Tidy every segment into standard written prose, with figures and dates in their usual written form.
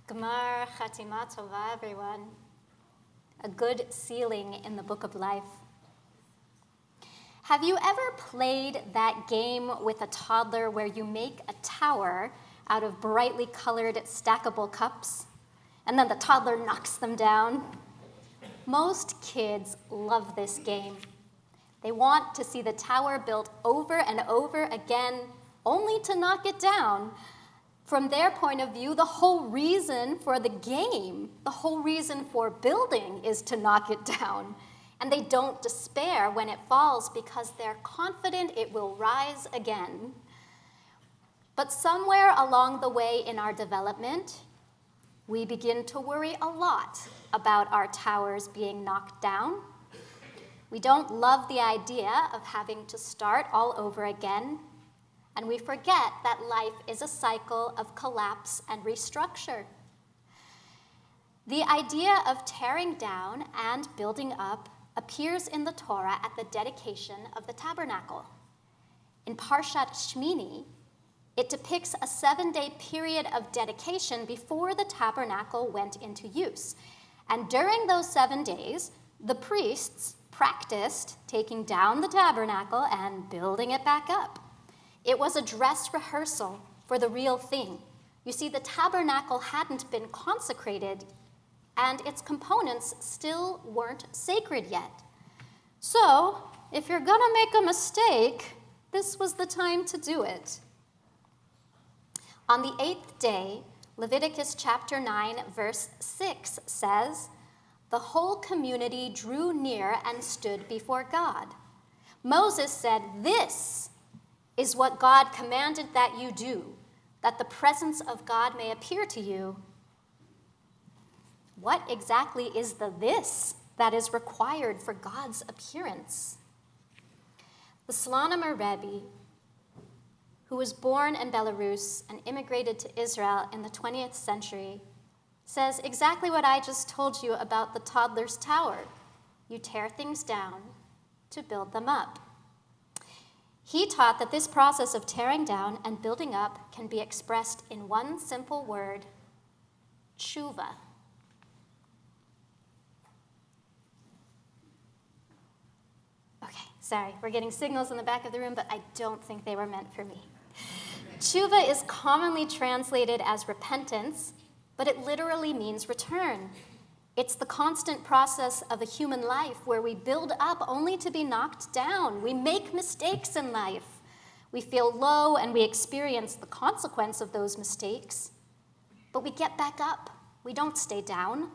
Gmar Chatima Tova, everyone. A good ceiling in the book of life. Have you ever played that game with a toddler where you make a tower out of brightly colored stackable cups, and then the toddler knocks them down? Most kids love this game. They want to see the tower built over and over again, only to knock it down. From their point of view, the whole reason for the game, the whole reason for building is to knock it down. And they don't despair when it falls because they're confident it will rise again. But somewhere along the way in our development, we begin to worry a lot about our towers being knocked down. We don't love the idea of having to start all over again. And we forget that life is a cycle of collapse and restructure. The idea of tearing down and building up appears in the Torah at the dedication of the tabernacle. In Parshat Shmini, it depicts a 7-day period of dedication before the tabernacle went into use. And during those 7 days, the priests practiced taking down the tabernacle and building it back up. It was a dress rehearsal for the real thing. You see, the tabernacle hadn't been consecrated, and its components still weren't sacred yet. So, if you're gonna make a mistake, this was the time to do it. On the 8th day, Leviticus chapter 9, verse 6 says, "The whole community drew near and stood before God. Moses said, 'This is what God commanded that you do, that the presence of God may appear to you.'" What exactly is the this that is required for God's appearance? The Slonimer Rebbe, who was born in Belarus and immigrated to Israel in the 20th century, says exactly what I just told you about the toddler's tower. You tear things down to build them up. He taught that this process of tearing down and building up can be expressed in one simple word: tshuva. Okay, sorry, we're getting signals in the back of the room, but I don't think they were meant for me. Tshuva is commonly translated as repentance, but it literally means return. It's the constant process of a human life where we build up only to be knocked down. We make mistakes in life. We feel low and we experience the consequence of those mistakes. But we get back up. We don't stay down.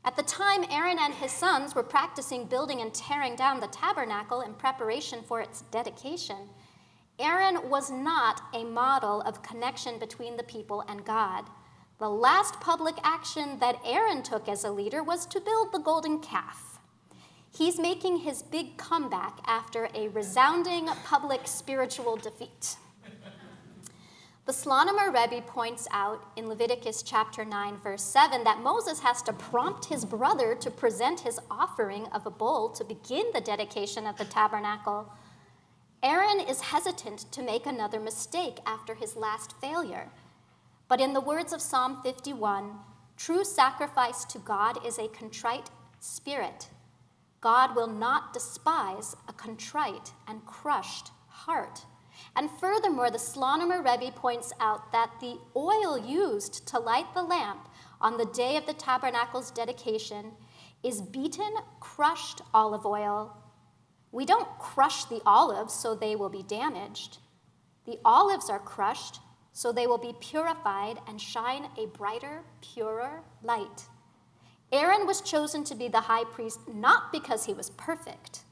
At the time Aaron and his sons were practicing building and tearing down the tabernacle in preparation for its dedication, Aaron was not a model of connection between the people and God. The last public action that Aaron took as a leader was to build the golden calf. He's making his big comeback after a resounding public spiritual defeat. The Slonimer Rebbe points out in Leviticus chapter 9, verse 7, that Moses has to prompt his brother to present his offering of a bull to begin the dedication of the tabernacle. Aaron is hesitant to make another mistake after his last failure. But in the words of Psalm 51, true sacrifice to God is a contrite spirit. God will not despise a contrite and crushed heart. And furthermore, the Slonimer Rebbe points out that the oil used to light the lamp on the day of the tabernacle's dedication is beaten, crushed olive oil. We don't crush the olives so they will be damaged. The olives are crushed so they will be purified and shine a brighter, purer light. Aaron was chosen to be the high priest not because he was perfect,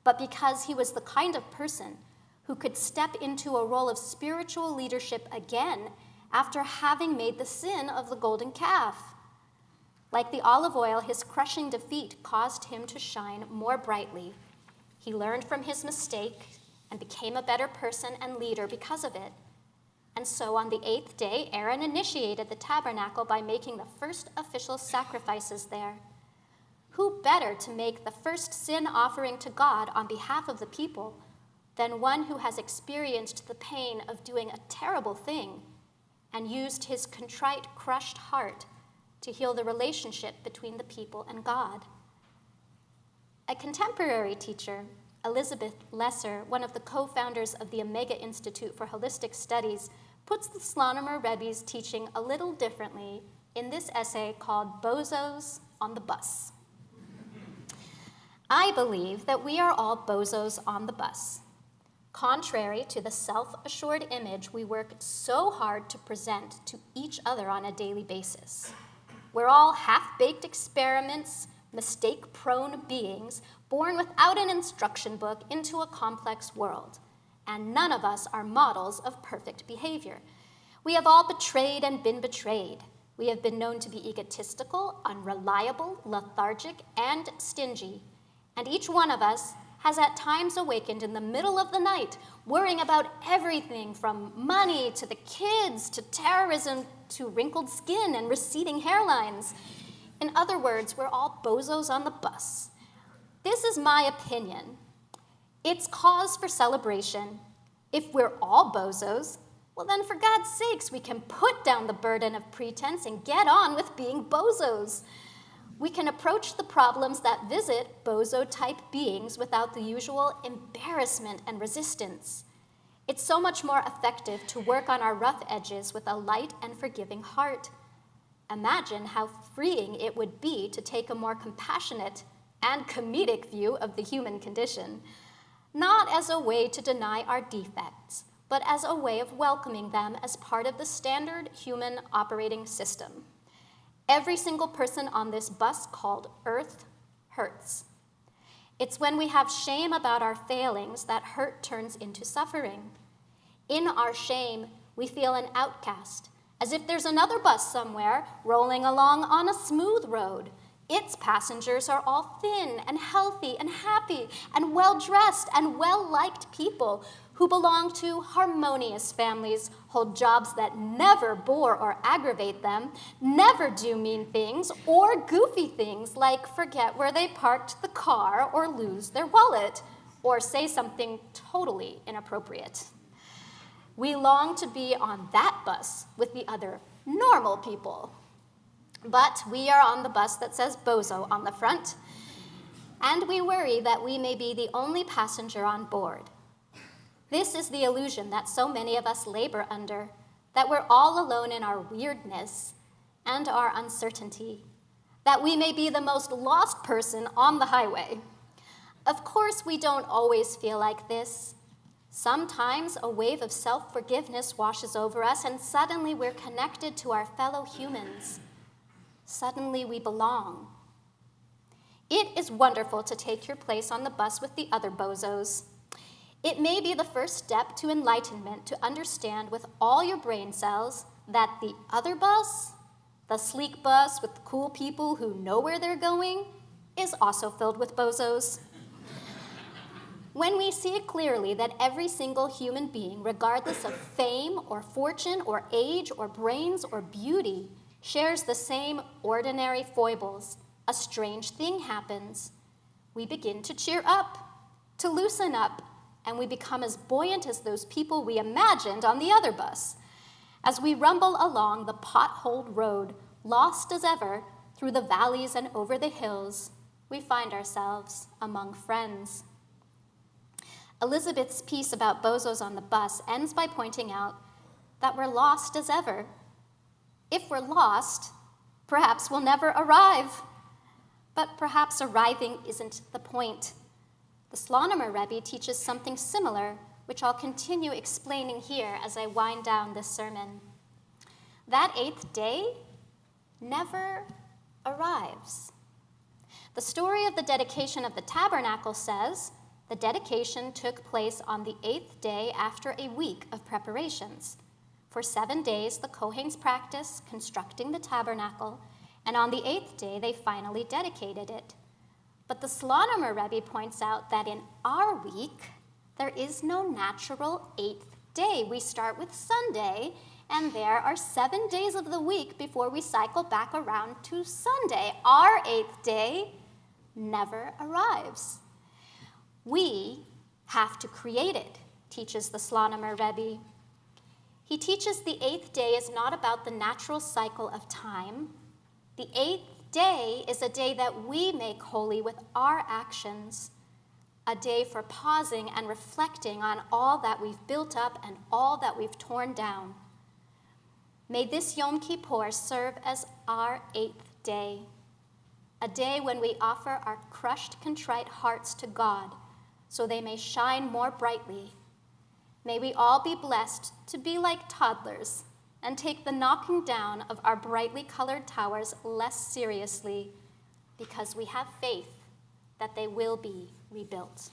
but because he was the kind of person who could step into a role of spiritual leadership again after having made the sin of the golden calf. Like the olive oil, his crushing defeat caused him to shine more brightly. He learned from his mistake and became a better person and leader because of it. And so on the 8th day, Aaron initiated the tabernacle by making the first official sacrifices there. Who better to make the first sin offering to God on behalf of the people than one who has experienced the pain of doing a terrible thing and used his contrite, crushed heart to heal the relationship between the people and God. A contemporary teacher, Elizabeth Lesser, one of the co-founders of the Omega Institute for Holistic Studies, puts the Slonimer Rebbe's teaching a little differently in this essay called Bozos on the Bus. I believe that we are all bozos on the bus, contrary to the self-assured image we work so hard to present to each other on a daily basis. We're all half-baked experiments, mistake-prone beings born without an instruction book into a complex world, and none of us are models of perfect behavior. We have all betrayed and been betrayed. We have been known to be egotistical, unreliable, lethargic, and stingy, and each one of us has at times awakened in the middle of the night, worrying about everything from money to the kids to terrorism to wrinkled skin and receding hairlines. In other words, we're all bozos on the bus. This is my opinion. It's cause for celebration. If we're all bozos, well then for God's sakes, we can put down the burden of pretense and get on with being bozos. We can approach the problems that visit bozo-type beings without the usual embarrassment and resistance. It's so much more effective to work on our rough edges with a light and forgiving heart. Imagine how freeing it would be to take a more compassionate and comedic view of the human condition, not as a way to deny our defects, but as a way of welcoming them as part of the standard human operating system. Every single person on this bus called Earth hurts. It's when we have shame about our failings that hurt turns into suffering. In our shame, we feel an outcast, as if there's another bus somewhere rolling along on a smooth road. Its passengers are all thin and healthy and happy and well-dressed and well-liked people who belong to harmonious families, hold jobs that never bore or aggravate them, never do mean things or goofy things like forget where they parked the car or lose their wallet or say something totally inappropriate. We long to be on that bus with the other normal people. But we are on the bus that says bozo on the front, and we worry that we may be the only passenger on board. This is the illusion that so many of us labor under, that we're all alone in our weirdness and our uncertainty, that we may be the most lost person on the highway. Of course, we don't always feel like this. Sometimes a wave of self-forgiveness washes over us, and suddenly we're connected to our fellow humans. Suddenly we belong. It is wonderful to take your place on the bus with the other bozos. It may be the first step to enlightenment to understand with all your brain cells that the other bus, the sleek bus with the cool people who know where they're going, is also filled with bozos. When we see clearly that every single human being, regardless of fame or fortune or age or brains or beauty, shares the same ordinary foibles, a strange thing happens. We begin to cheer up, to loosen up, and we become as buoyant as those people we imagined on the other bus. As we rumble along the potholed road, lost as ever, through the valleys and over the hills, we find ourselves among friends. Elizabeth's piece about bozos on the bus ends by pointing out that we're lost as ever. If we're lost, perhaps we'll never arrive. But perhaps arriving isn't the point. The Slonimer Rebbe teaches something similar, which I'll continue explaining here as I wind down this sermon. That 8th day never arrives. The story of the dedication of the tabernacle says the dedication took place on the 8th day after a week of preparations. For 7 days, the Kohanes practiced constructing the tabernacle, and on the 8th day, they finally dedicated it. But the Slonimer Rebbe points out that in our week, there is no natural 8th day. We start with Sunday, and there are 7 days of the week before we cycle back around to Sunday. Our 8th day never arrives. We have to create it, teaches the Slonimer Rebbe. He teaches the 8th day is not about the natural cycle of time, The 8th day is a day that we make holy with our actions, a day for pausing and reflecting on all that we've built up and all that we've torn down. May this Yom Kippur serve as our 8th day, a day when we offer our crushed, contrite hearts to God so they may shine more brightly. May we all be blessed to be like toddlers and take the knocking down of our brightly colored towers less seriously, because we have faith that they will be rebuilt.